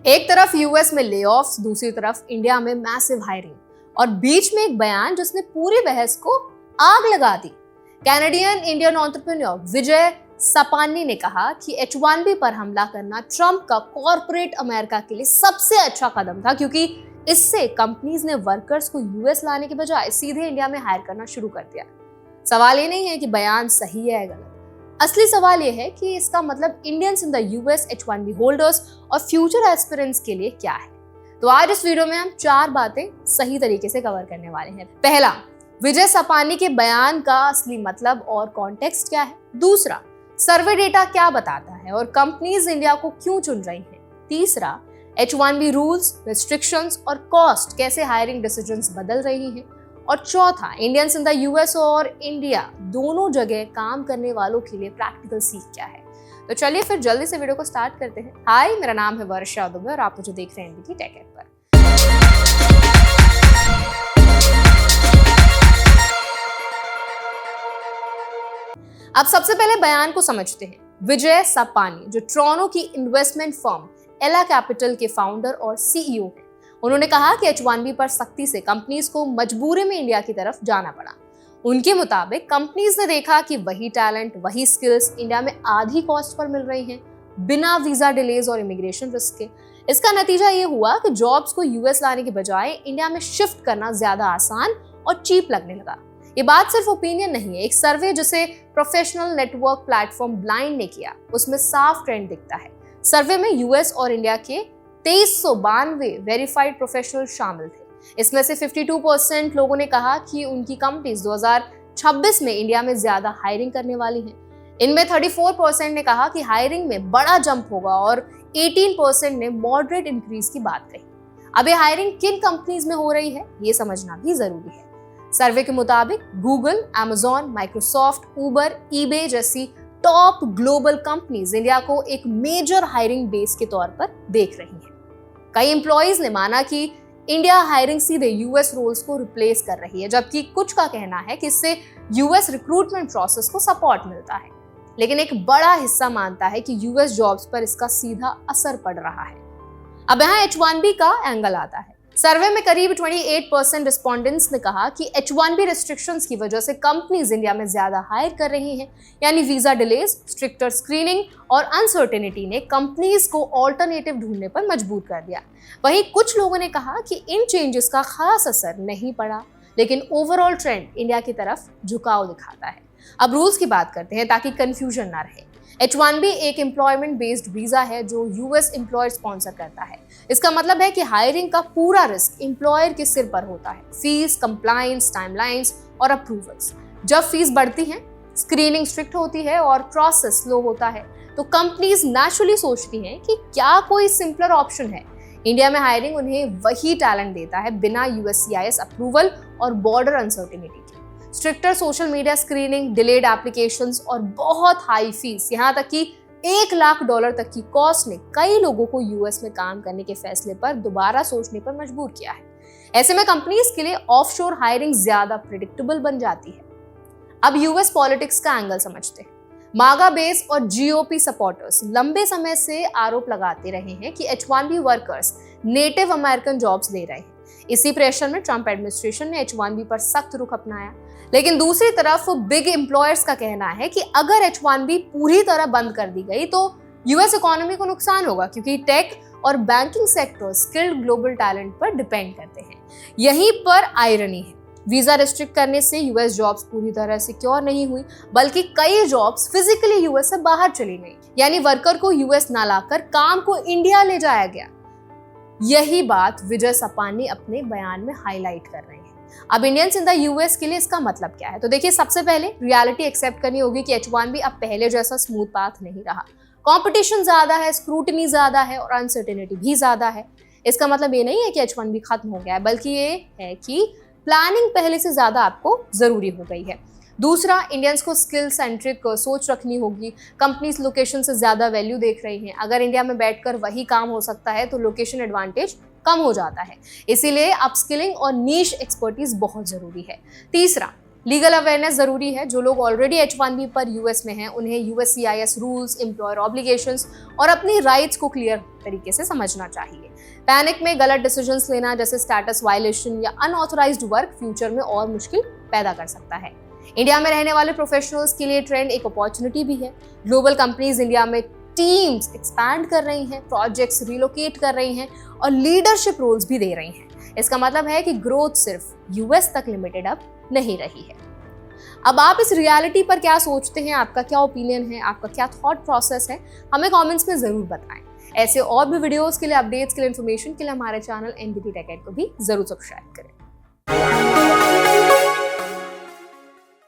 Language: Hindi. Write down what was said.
एक तरफ यूएस में लेऑफ्स, दूसरी तरफ इंडिया में मैसिव हायरिंग और बीच में एक बयान जिसने पूरी बहस को आग लगा दी। कैनेडियन इंडियन एंटरप्रेन्योर विजय सपानी ने कहा कि H1B पर हमला करना ट्रंप का कॉर्पोरेट अमेरिका के लिए सबसे अच्छा कदम था, क्योंकि इससे कंपनीज ने वर्कर्स को यूएस लाने के बजाय सीधे इंडिया में हायर करना शुरू कर दिया। सवाल ये नहीं है कि बयान सही है या गलत, असली सवाल ये है कि इसका मतलब Indians in the US H1B holders और फ्यूचर एस्पिरेंट्स के लिए क्या है। तो आज इस वीडियो में हम 4 बातें सही तरीके से कवर करने वाले हैं। पहला, विजय सपानी के बयान का असली मतलब और कॉन्टेक्स्ट क्या है। दूसरा, सर्वे डेटा क्या बताता है और कंपनीज इंडिया को क्यों चुन रही हैं। तीसरा, H1B रूल्स, रिस्ट्रिक्शंस और कॉस्ट कैसे हायरिंग डिसीजंस बदल रही हैं। और चौथा, इंडियंस इन द यूएस और इंडिया दोनों जगह काम करने वालों के लिए प्रैक्टिकल सीख क्या है। तो चलिए फिर जल्दी से वीडियो को स्टार्ट करते हैं। हाय, मेरा नाम है वर्षा दुबे और आप मुझे देख रहे हैं एनबीटी टेक ऐप पर। अब सबसे पहले बयान को समझते हैं। विजय सपानी, जो टोरंटो की इन्वेस्टमेंट फर्म एला कैपिटल के फाउंडर और सीईओ हैं, उन्होंने कहा कि H1B पर सख्ती से कंपनीज को मजबूरी में इंडिया की तरफ जाना पड़ा। उनके मुताबिक कंपनीज ने देखा कि वही टैलेंट, वही स्किल्स इंडिया में आधी कॉस्ट पर मिल रही हैं, बिना वीजा डिलेज और इमिग्रेशन रिस्क के। इसका नतीजा ये हुआ कि जॉब्स को यूएस लाने के बजाय इंडिया में शिफ्ट करना ज्यादा आसान और चीप लगने लगा। ये बात सिर्फ ओपिनियन नहीं है। एक सर्वे जिसे प्रोफेशनल नेटवर्क प्लेटफॉर्म ब्लाइंड ने किया, उसमें साफ ट्रेंड दिखता है। सर्वे में यूएस और इंडिया के 2392 वेरीफाइड प्रोफेशनल शामिल थे। इसमें से 52% लोगों ने कहा कि उनकी कंपनीज 2026 में इंडिया में ज्यादा हायरिंग करने वाली हैं। इनमें 34% ने कहा कि हायरिंग में बड़ा जंप होगा और 18% ने मॉडरेट इंक्रीज की बात कही। अब ये हायरिंग किन कंपनीज में हो रही है, ये समझना भी जरूरी है। सर्वे के मुताबिक गूगल, अमेजॉन, माइक्रोसॉफ्ट, उबर, ईबे जैसी टॉप ग्लोबल कंपनीज इंडिया को एक मेजर हायरिंग बेस के तौर पर देख रही हैं। कई एम्प्लॉइज ने माना कि इंडिया हायरिंग सीधे यूएस रोल्स को रिप्लेस कर रही है, जबकि कुछ का कहना है कि इससे यूएस रिक्रूटमेंट प्रोसेस को सपोर्ट मिलता है। लेकिन एक बड़ा हिस्सा मानता है कि यूएस जॉब्स पर इसका सीधा असर पड़ रहा है। अब यहाँ H1B का एंगल आता है। सर्वे में करीब 28% रिस्पोंडेंट्स ने कहा कि H1B रिस्ट्रिक्शंस की वजह से कंपनीज इंडिया में ज्यादा हायर कर रही हैं, यानी वीजा डिलेज, स्ट्रिक्टर स्क्रीनिंग और अनसर्टेनिटी ने कंपनीज को ऑल्टरनेटिव ढूंढने पर मजबूर कर दिया। वहीं कुछ लोगों ने कहा कि इन चेंजेस का खास असर नहीं पड़ा, लेकिन ओवरऑल ट्रेंड इंडिया की तरफ झुकाव दिखाता है। अब रूल्स की बात करते हैं ताकि कंफ्यूजन ना रहे। H1B एक एम्प्लॉयमेंट बेस्ड वीजा है जो यूएस एम्प्लॉयर स्पॉन्सर करता है। इसका मतलब है कि हायरिंग का पूरा रिस्क एम्प्लॉयर के सिर पर होता है। फीस, कंप्लायंस, टाइमलाइंस और अप्रूवल्स। जब फीस बढ़ती है, स्क्रीनिंग स्ट्रिक्ट होती है और प्रोसेस स्लो होता है, तो कंपनीज नेचुरली सोचती हैं कि क्या कोई सिंपलर ऑप्शन है। इंडिया में हायरिंग उन्हें वही टैलेंट देता है बिना USCIS अप्रूवल और बॉर्डर अनसर्टेनिटी के। Stricter social media screening, delayed applications और बहुत हाई फीस, यहाँ तक कि $1 लाख तक की कॉस्ट ने कई लोगों को यूएस में काम करने के फैसले पर दोबारा सोचने पर मजबूर किया है। ऐसे में कंपनीज के लिए ऑफशोर हायरिंग ज्यादा प्रिडिक्टेबल बन जाती है। अब यूएस पॉलिटिक्स का एंगल समझते हैं। मागा बेस और GOP सपोर्टर्स लंबे समय से आरोप लगाते रहे हैं कि H1B workers native American jobs ले रहे हैं। इसी प्रेशर में ट्रंप एडमिनिस्ट्रेशन ने H1B पर सख्त रुख अपनाया। लेकिन दूसरी तरफ बिग एम्प्लॉयर्स का कहना है कि अगर H1B पूरी तरह बंद कर दी गई तो यूएस इकोनॉमी को नुकसान होगा, क्योंकि टेक और banking sector skilled global talent पर डिपेंड करते हैं। यहीं पर आयरनी है। वीजा रिस्ट्रिक्ट करने से यूएस जॉब्स पूरी तरह सिक्योर नहीं हुई, बल्कि कई जॉब्स फिजिकली यूएस से बाहर चली गई, यानी वर्कर को यूएस ना लाकर काम को इंडिया ले जाया गया। यही बात विजय सपानी अपने बयान में हाईलाइट कर रहे हैं। अब इंडियंस इन द यूएस के लिए इसका मतलब क्या है। तो देखिए, सबसे पहले रियलिटी एक्सेप्ट करनी होगी कि H1B अब पहले जैसा स्मूथ पाथ नहीं रहा। कंपटीशन ज्यादा है, स्क्रूटनी ज्यादा है और अनसर्टेनिटी भी ज्यादा है। इसका मतलब ये नहीं है कि H1B खत्म हो गया है, बल्कि ये है कि प्लानिंग पहले से ज्यादा आपको जरूरी हो गई है। दूसरा, इंडियंस को स्किल सेंट्रिक सोच रखनी होगी। कंपनीज लोकेशन से ज्यादा वैल्यू देख रही हैं। अगर इंडिया में बैठकर वही काम हो सकता है तो लोकेशन एडवांटेज कम हो जाता है। इसीलिए अपस्किलिंग और नीश एक्सपर्टीज बहुत जरूरी है। तीसरा, लीगल अवेयरनेस जरूरी है। जो लोग ऑलरेडी H1B पर यूएस में हैं उन्हें USCIS रूल्स, एम्प्लॉयर ऑब्लिगेशंस और अपनी राइट्स को क्लियर तरीके से समझना चाहिए। पैनिक में गलत डिसीजंस लेना जैसे स्टेटस वायलेशन या अनऑथराइज्ड वर्क फ्यूचर में और मुश्किल पैदा कर सकता है। इंडिया में रहने वाले प्रोफेशनल्स के लिए ट्रेंड एक अपॉर्चुनिटी भी है। ग्लोबल कंपनीज इंडिया में टीम्स एक्सपैंड कर रही हैं, प्रोजेक्ट्स रिलोकेट कर रही हैं और लीडरशिप रोल्स भी दे रही हैं। इसका मतलब है कि ग्रोथ सिर्फ यूएस तक लिमिटेड अब नहीं रही है। अब आप इस रियलिटी पर क्या सोचते हैं? आपका क्या ओपिनियन है? आपका क्या थॉट प्रोसेस है? हमें कमेंट्स में जरूर बताएं। ऐसे और भी वीडियोस के लिए, अपडेट्स के लिए, इन्फॉर्मेशन के लिए हमारे चैनल NBT Tech Ed को भी जरूर सब्सक्राइब करें।